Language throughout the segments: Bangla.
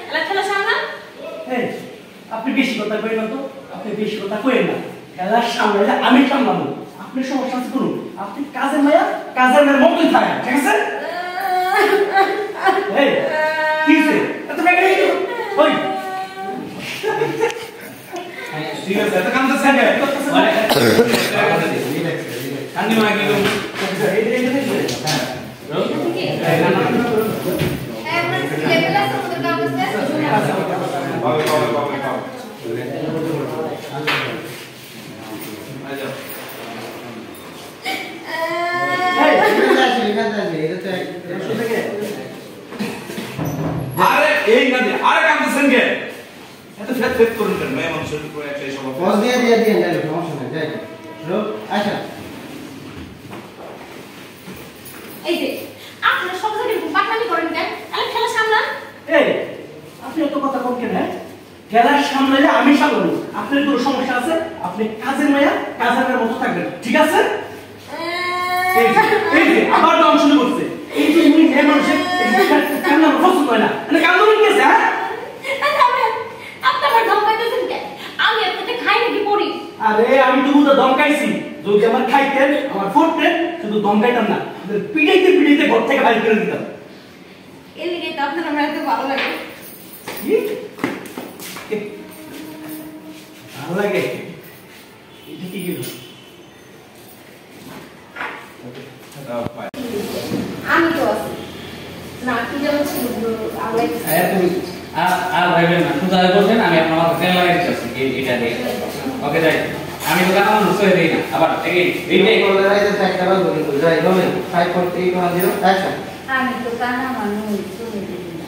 এলা খেলা সামলান। এই আপনি বেশি কথা কইেন না তো, আপনি বেশি কথা কইেন না। খেলার সামলাইলে আমি সামলাবো, আপনি সমস্যা আছে করুন। আপনি কাজের মেয়ের মতই থাকেন, ঠিক আছে? এই কিসে এত বেগে ওই ঠিক আছে, এত কাম তো সাথে মানে কান্দি মাগি লোক এই হ্যাঁ আরে এই না দে আরে কাম তো সঙ্গে এত ফেট করুন কেন মেয়ে মানুষের উপর একটা সব পজ দিয়ে যাই সমস্যা নাই যাই রোক আচ্ছা এই যে আপনারা সব জায়গায় বাকনামি করেন কেন? এলা খেলা সামলান। এই আপনি এত কথা কোন কেন? খেলার সামলাইলে আমি সামলাবো, আপনার কোনো সমস্যা আছে? আপনি কাজের মেয়ের মতো থাকবেন, ঠিক আছে? এই যে আবার নাম শুরু করছে, এই যে উনি মেয়ে মানুষের কেন পছন্দ হয় না, মানে কাম করুন গেছে হ্যাঁ? আপনারা ধমকাইতেছেন কেন? আমি আপনাকে খাই নাকি পড়ি? আরে আমি তো বুঝা ধমকাইছি, যদি আমার খাইতেন আমার ফুটতেন শুধু ধমকাইতাম না, পিড়াইতে ঘর থেকে বাইরে করে দিতাম। এর লিগে তো আপনার আমার এত ভালো লাগে। ভালো লাগে এটা কি গেল? আমি তো আছি না, কি যেমন ছিল আগে তুমি ভাইবেন না, শুধু বলছেন আমি আপনার মাথা তেল লাগাই দিচ্ছি এটা দিয়ে। ওকে যাই, আমি তো কারণ সই দেই না আবার এইটাই বলে রাইতে একটা বার বলি যাই হবে 5 4 3 2 1 0 অ্যাকশন আমি তো কানা মানুষ, শুনে দিই না,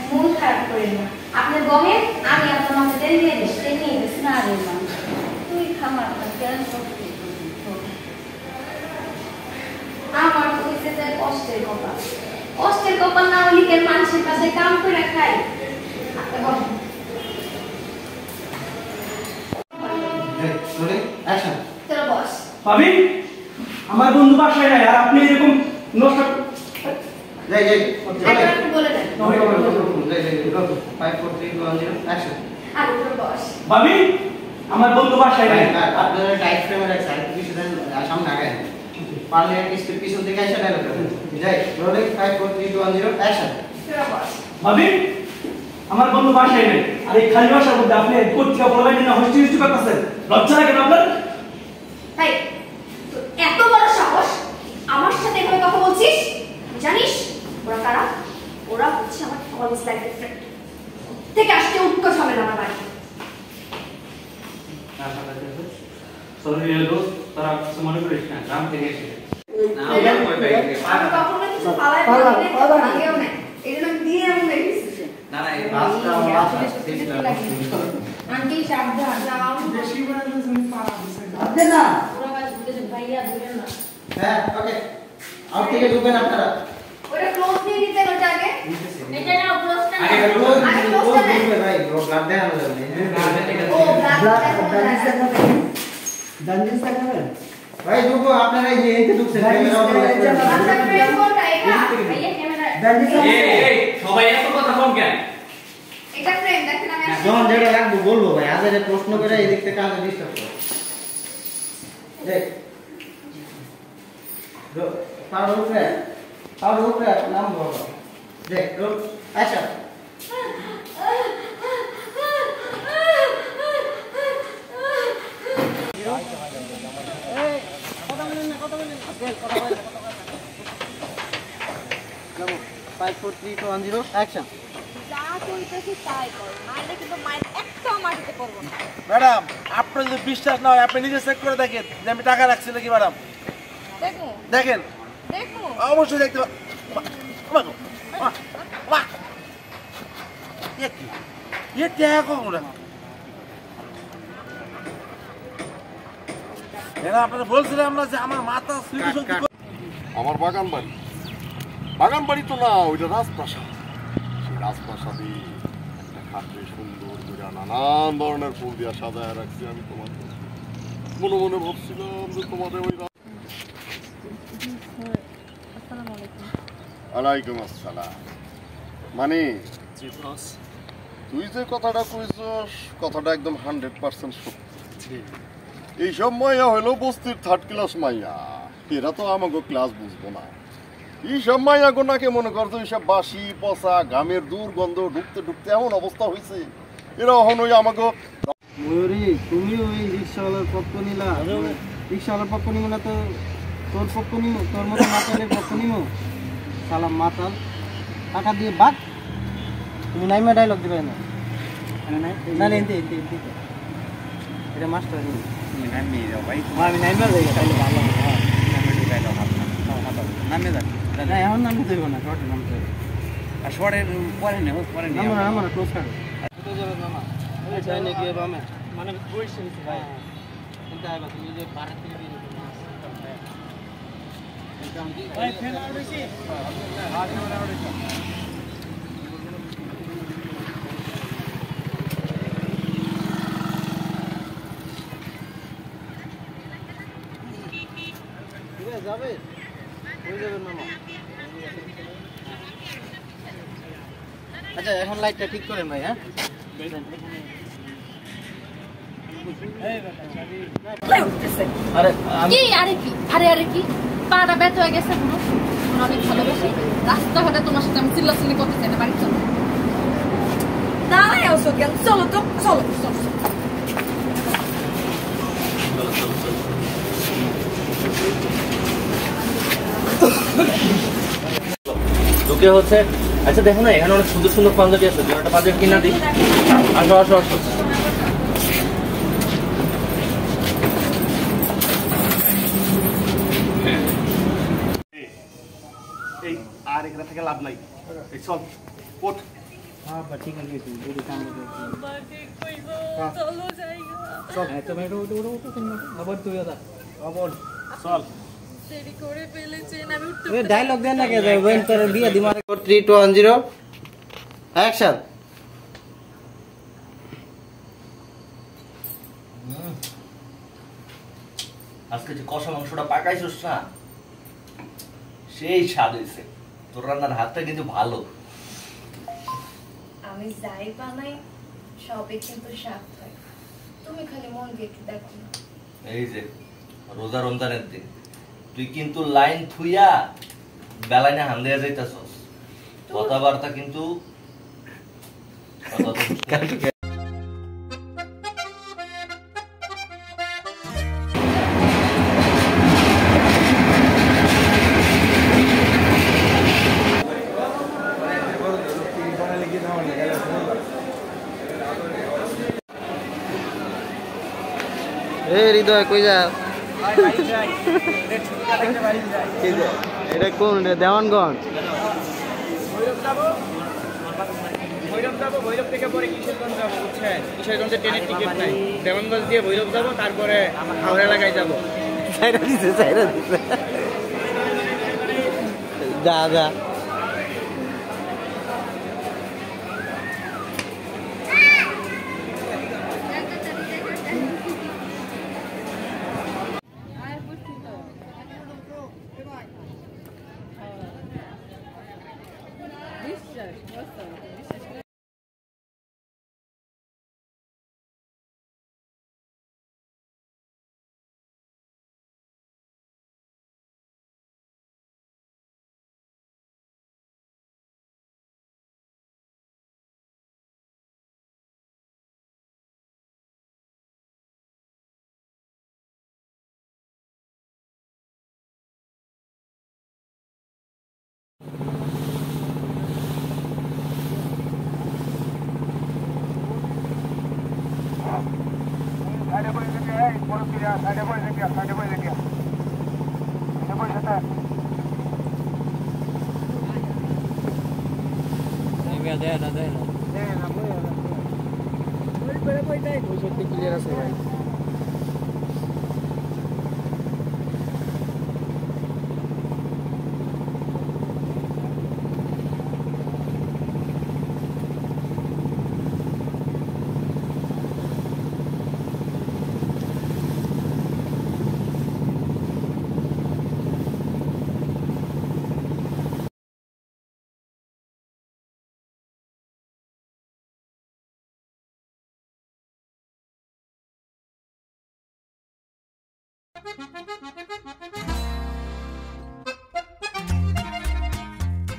মন খারাপ করেন না। আপনি গমেন আমি আপনার মাথা তেল দিয়ে দিচ্ছি, তেল নিয়ে গেছি না রে মা, তুই খামার কেন করতে আমার কইতে যায় কষ্টের কপাল না হলে কেন মানুষের কাছে কাম করে খাই। আপনি বলেন রেডি অ্যাকশন চলো বস। ভাবি আমার বন্ধু বাসায় নাই, আর আপনি এরকম নষ্ট যাই একটু বলে দেন। যাই 5 4 3 2 1 0 অ্যাকশন আর চলো বস। ভাবি আমার বন্ধু বাসায় নাই। আপনারা টাইট ফ্রেমের এক সাইড কিছু দেন সামনে আগে পারলে একটু পিছন থেকে এসে ডায়লগ করুন যাই রোলিং 5 4 3 2 1 0 অ্যাকশন চলো বস। ভাবি আমার বন্ধু বাসায় নাই, আর এই খালি বাসার মধ্যে আপনি কোথা বলবেন না হস্টি করতেছেন, লজ্জা লাগে না আপনার? এই তো এত বড় সাহস আমার সাথে এভাবে কথা বলছিস? জানিস ওরা কারা? ওরা হচ্ছে আমার কলেজ লাইফের ফ্রেন্ড, থেকে আসতে উৎকট হবে না আমার বাড়ি। সরি দোস্ত, তারা কিছু মনে করিস না, গ্রাম থেকে এসে না আমি কখনো কিছু পালাই ভাগেও নাই, এই জন্য আমি দিয়ে এমন দেখেছি। না না এই বাসটা আন্টি সাবধান যাও, বেশি করে তুমি পারা দিছে আপনি না ওরা কাজ বুঝেছে ভাইয়া বুঝেন না। হ্যাঁ ওকে আউট থেকে ঢুকবেন আপনারা ওটা ক্লোজ নিয়ে নিতে ওটা আগে, এটা না ক্লোজটা না আগে ক্লোজ আগে ক্লোজ ক্লোজটা না। ঢুকবে ভাই ব্লাড দেখানো যাবে ও ডান্ডিস দেখাবেন ভাই ঢুকো আপনারা এই যে এতে ঢুকছেন ক্যামেরা অন আচ্ছা ফ্রেম কোনটা এটা? ভাইয়া ক্যামেরা ডান্ডিস এই সবাই এত কথা কম কেন? এটা ফ্রেম দেখেন আমি যখন যেটা রাখবো বলবো ভাই আজারে প্রশ্ন করে এই দিক থেকে কাজে ডিস্টার্ব করো দেখ পাউডার উপরে নাম বলো দেখ আচ্ছা যাবো 5 4 3 2 1 0 অ্যাকশন যা কইতেছি তাই কর, মাইলে কিন্তু মাইল একটাও মাটিতে পড়ব না। ম্যাডাম আপনার যদি বিশ্বাস না হয় আপনি নিজে চেক করে দেখেন যে আমি টাকা রাখছি নাকি ম্যাডাম দেখো দেখেন দেখো অবশ্যই দেখতে আপনারা বলছিলাম না যে আমার মাথা আমার বাগান বাড়ি তো না, ওইটা রাজপ্রাসাদ। সেই রাজপ্রাসাদে একটা খাটে সুন্দর করে নানান ধরনের ফুল দিয়া সাজায় রাখছি। আমি তোমার মনে মনে ভাবছিলাম যে তোমাদের ওই ওয়ালাইকুম আসসালাম। মানে জি বস। তুই যে কথাটা কইছস কথাটা একদম 100% সত্যি। এইসব মাইয়া হইলো বস্তির 3rd ক্লাস মাইয়া, এরা তো আমাকে ক্লাস বুঝবো না। এইসব মাইয়া গোনাকে মনে করতো এইসব বাসি পচা গামের দুর্গন্ধ ঢুকতে ঢুকতে এমন অবস্থা হয়েছে, এরা এখন ওই আমাকে ময়ূরী তুমি ওই রিক্সাওয়ালার পক্ষ নিলা, রিক্সাওয়ালার পক্ষ নিব না তো তোর পক্ষ নিব, তোর মতো মাতালের পক্ষ নিব। সালাম মাতাল টাকা দিয়ে বাদ, তুমি নাইমা ডায়লগ দিবে না না না এনতে এনতে এনতে এটা মাস্টার নি নামে যাও ভাই, আমি নাইমা যাই তাহলে ভালো হবে। হ্যাঁ নামে যাই দাও নামে যান। না এখন নামতে দেব না, শর্টে নামতে হবে। আর শর্টের পরে নেব, পরে নিয়ে আমার আমার ক্লোজ কাট কোথায় যাবে মামা? ওই যাই নাকি বামে মানে বইছে ভাই। এনতে আইবা তুমি যে বাড়ি থেকে দিয়ে দিতে ভাই ফেন আউট হইছে। হ্যাঁ ফেন আউট হইছে। যাবে ওই যাবেন মামা। আচ্ছা এখন লাইটটা ঠিক করেন ভাই। হ্যাঁ আরে কি আরে কি আরে কি পাটা ব্যথা হয়ে গেছে পুরো। আমার অনেক ভালোবাসি, রাস্তাঘাটে তোমার সাথে আমি চিল্লাচিল্লি করতে চাই না, বাড়ি চলো। দাঁড়াই আসো কেন? চলো তো, চলো চলো। ঢুকে হচ্ছে। আচ্ছা দেখো না, এখানে অনেক সুন্দর সুন্দর পাঞ্জাবি আছে, একটা পাঞ্জাবি কিনা দিই। আসো আসো আসো। এই আর এখান থেকে লাভ নাই, এই চল ওঠ। হ্যাঁ বা ঠিক আছে তুমি যদি কাম করতে চলো জায়গা চল। হ্যাঁ তুমি এটা ওটা ওটা ওটা কিনা আবার তুই দাদা আবার চল। দেরি করে ফেলেছেন, আমি উঠতে ওই ডায়লগ দেন না কে যায় ওয়েন তোর দিয়ে দিমাগ 3 2 1 0 অ্যাকশন। আজকে যে কষা মাংসটা পাকাইছিস না, সেই স্বাদ হয়েছে। তোর রান্নার হাতটা কিন্তু ভালো। আমি যাই বানাই সবে কিন্তু স্বাদ হয়, তুমি খালি মন দিয়ে একটু দেখো না। এই যে রোজা রমজানের দিন তুই কিন্তু লাইন থুইয়া বেলাইনে হান দেয়া যাইতাছস, কথাবার্তা কিন্তু হৃদয় কই যা? এটা কোন দেওয়ানগঞ্জ? ভৈরব থেকে পরে কিশোরগঞ্জ যাবো, বুঝছেন? কিশোরগঞ্জের ট্রেনের টিকিট নাই, দেওয়ানগঞ্জ দিয়ে ভৈরব যাবো, তারপরে হাওড়া এলাকায় যাবো। যা যা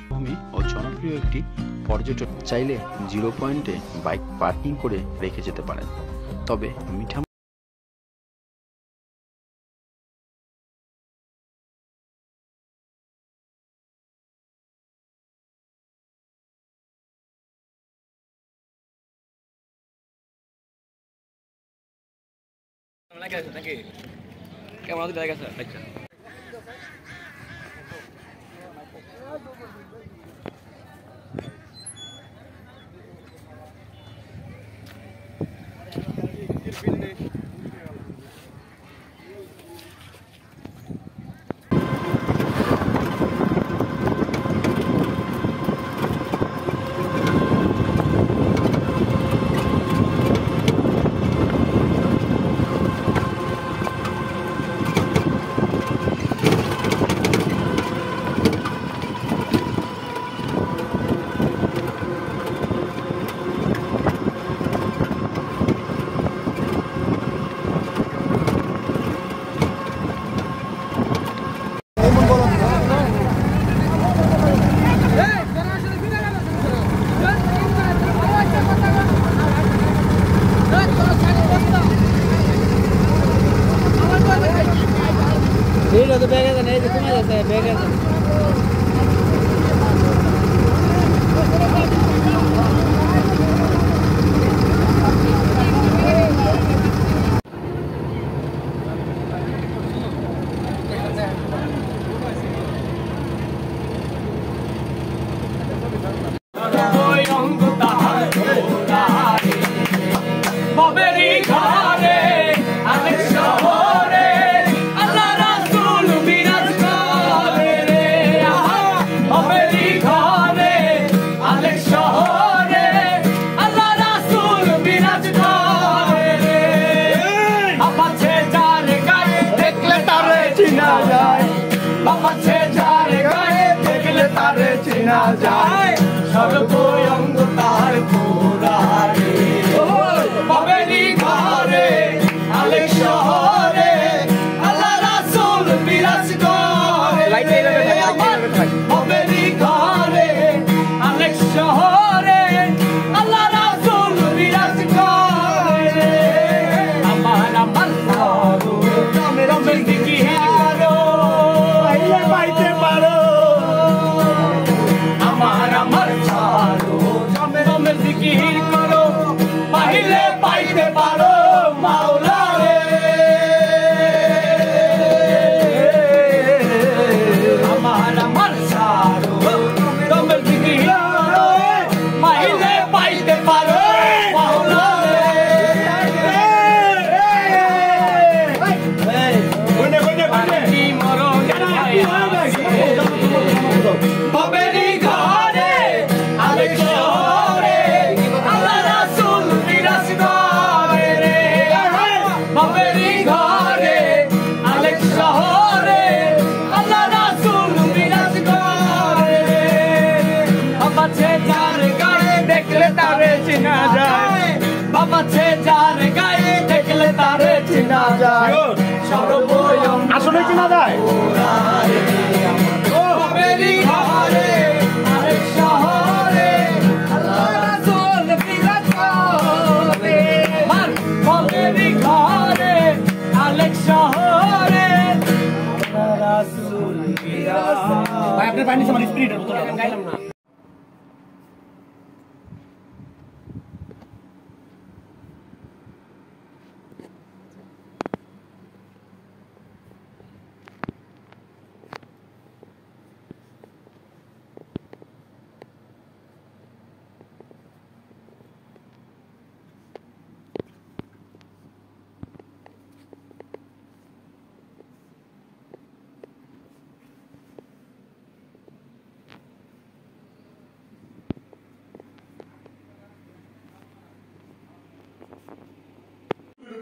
ভূমি ও জনপ্রিয় একটি পর্যটন, চাইলে 0 পয়েন্টে বাইক পার্কিং করে রেখে যেতে পারেন। তবে মিঠা কেমন আছে জায়গা স্যার? আচ্ছা আসলে চিনা যায়। ভাই আপনার পানি আমার স্পিরিট গাইলাম না।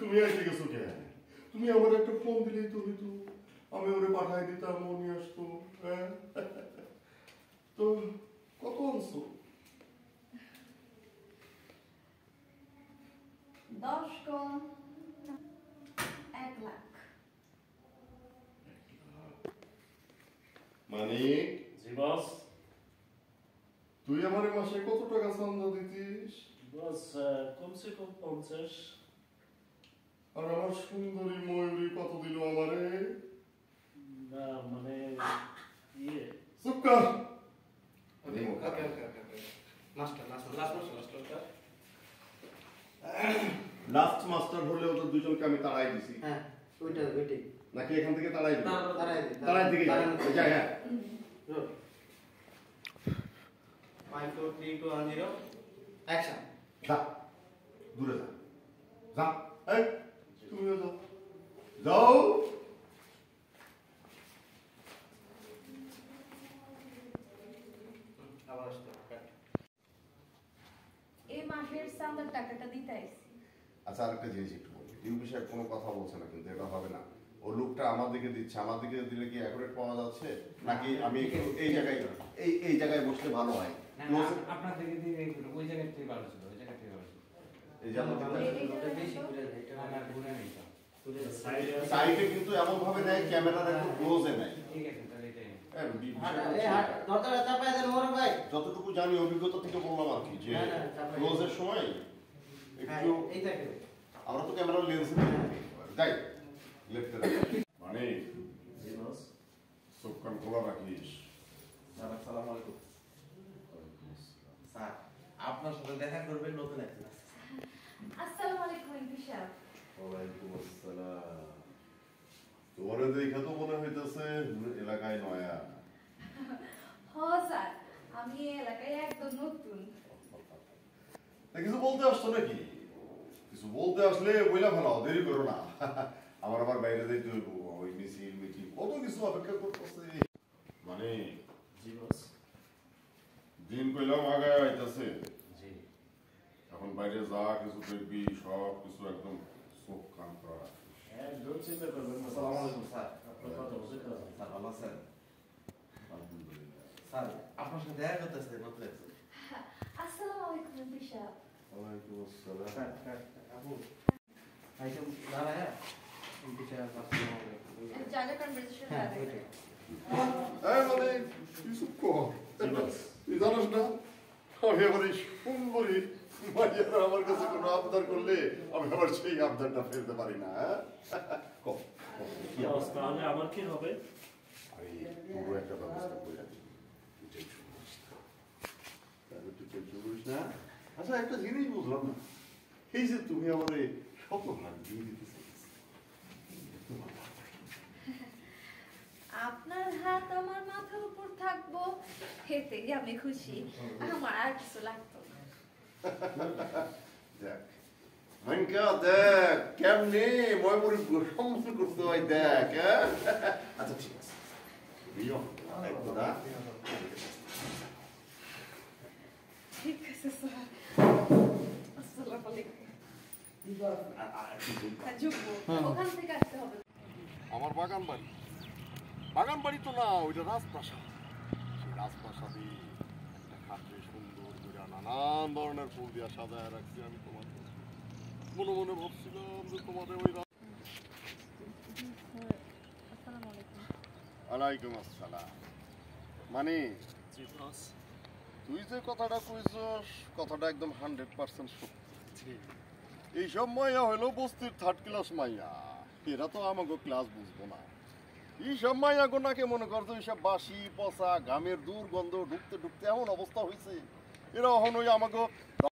তুমি এসে গেছো কে? তুমি আমার একটা ফোন দিলেই তো হইতো, আমি ওরে পাঠাই দিতাম, ও নিয়ে আসতো। হ্যাঁ তো কত আনছো? 10 কম 1 লাখ। মানিক, জি বস। তুই আমার মাসে কত টাকা চান্দা দিতিস? বস কমসে কম 50। আর আমার সুন্দরী ময়ূরী কত দিল আমারে? না মানে ইয়ে চুপ কর। লাস্ট মাস্টার হলেও তো দুজনকে আমি তাড়াই দিছি। হ্যাঁ ওইটাই নাকি এখান থেকে তাড়াই দিই? তাড়াই দিকে যাই। হ্যাঁ 5 4 3 2 1 0 অ্যাকশন। যা, দূরে যা। যা, এই তুমিও যাও। যাও। আবার আসতে এই মাসের চাঁদার টাকাটা দিতে আইছি। আচ্ছা, আরেকটা জিনিস একটু বলি। এই বিষয়ে কোনো কথা বলছে না, কিন্তু এটা হবে না। ও লোকটা আমার দিকে দিচ্ছে, আমার দিকে দিলে কি অ্যাকুরেট পাওয়া যাচ্ছে, নাকি আমি একটু এই জায়গায় বসলে ভালো হয়? আপনার দিকে দিয়ে ওই জায়গা থেকে ভালো ছিল, ওই জায়গা থেকে ভালো ছিল। এই যে বেশি করে আমার ঘুরে নেই তো। সাইডে কিন্তু এমন ভাবে নেয়, ক্যামেরার একটু ক্লোজে নেয়। ঠিক আছে, তাহলে এটাই। দরজাটা চাপায় দেন মোর ভাই। যতটুকু জানি অভিজ্ঞতা থেকে বললাম আর কি, যে ক্লোজের সময় একটু এইটাকে আমরা তো ক্যামেরার লেন্স যাই লেফটে মানে জি বস। চোখ কান খোলা রাখিস। স্যার আসসালামু আলাইকুম। স্যার আপনার সাথে দেখা করবেন নতুন একজন আছে। আসসালামু আলাইকুম এমপি সাহেব। ওয়ালাইকুম আসসালাম। তোমার দেখে তো মনে হইতেছে এলাকায় নয়া। হ স্যার, আমি এই এলাকায় একদম নতুন। কিছু বলতে আসছো নাকি? কিছু বলতে আসলে বইলা ফেলাও, দেরি করো না। আমার আবার বাইরে যাইতে হইব, ওই মিছিল মিছিল কত কিছু অপেক্ষা করতেছে। মানে জি বস। দিন কইলাম আগায় আইতাছে। জি। এখন বাইরে যা কিছু দেখবি সব কিছু একদম চোখ কান করা। একদম চিন্তা করবেন না। আসসালামু আলাইকুম স্যার। আপনার কথা বুঝতে পারছি। স্যার ভালো আছেন? আলহামদুলিল্লাহ। স্যার আপনার সাথে দেখা করতেছে নতুন একজন। আসসালামু আলাইকুম এমপি সাহেব। ওয়ালাইকুম আসসালাম। স্যার আপু আইটেম দাঁড়ায় এমপি সাহেব আসসালামু আলাইকুম। জায়গা কনভারসেশন হ্যাঁ দাঁড়ায়। ওইটাই। মানে কিছু কর। তুই জানিস না, আমি আবার এই সুন্দরী মাইয়ারা আমার কাছে কোনো আবদার করলে আমি আবার সেই আবদারটা ফেলতে পারি না। কম কি অবস্থা? তাহলে আমার কি হবে? আরে পুরো একটা ব্যবস্থা করে আছি, তুই টেনশন করিস না। তাহলে তুই টেনশন করিস না। আচ্ছা, একটা জিনিস বুঝলাম না, এই যে তুমি আমাদের শতভাগ দিয়ে দিতে চাইছ, আপনার হাত আমার মাথার উপর থাকবো, এতেই আমি খুশি। আমার আর কিছু লাগতো না। দেখ মাইনকা, দেখ কেমনি ময়মুরি সমস্ত করতে হয়, দেখ। আচ্ছা ঠিক আছে, তুমিও দেখো না। ঠিক আছে স্যার। আসসালামু আলাইকুম। ঝুঁকবো, ওখান থেকে আসতে হবে। আমার বাগান বাড়ি তো না, ওইটা রাজপ্রাসাদ। সেই রাজপ্রাসাদে একটা খাটে সুন্দর করে নানান ধরনের ফুল দিয়া সাজায় রাখছি আমি। তোমার মনে মনে ভাবছিলাম যে তোমাদের ওই আসসালামু আলাইকুম। ওয়ালাইকুম আসসালাম। মানে জি বস। তুই যে কথাটা কইছস, কথাটা একদম 100% সত্যি। এইসব মাইয়া হইলো বস্তির 3rd ক্লাস মাইয়া, এরা তো আমাকে ক্লাস বুঝবো না। এইসব মাইয়া গোনাকে মনে করতো এইসব বাসি পচা ঘামের দুর্গন্ধ ঢুকতে ঢুকতে এমন অবস্থা হয়েছে, এরা এখন ওই আমাকে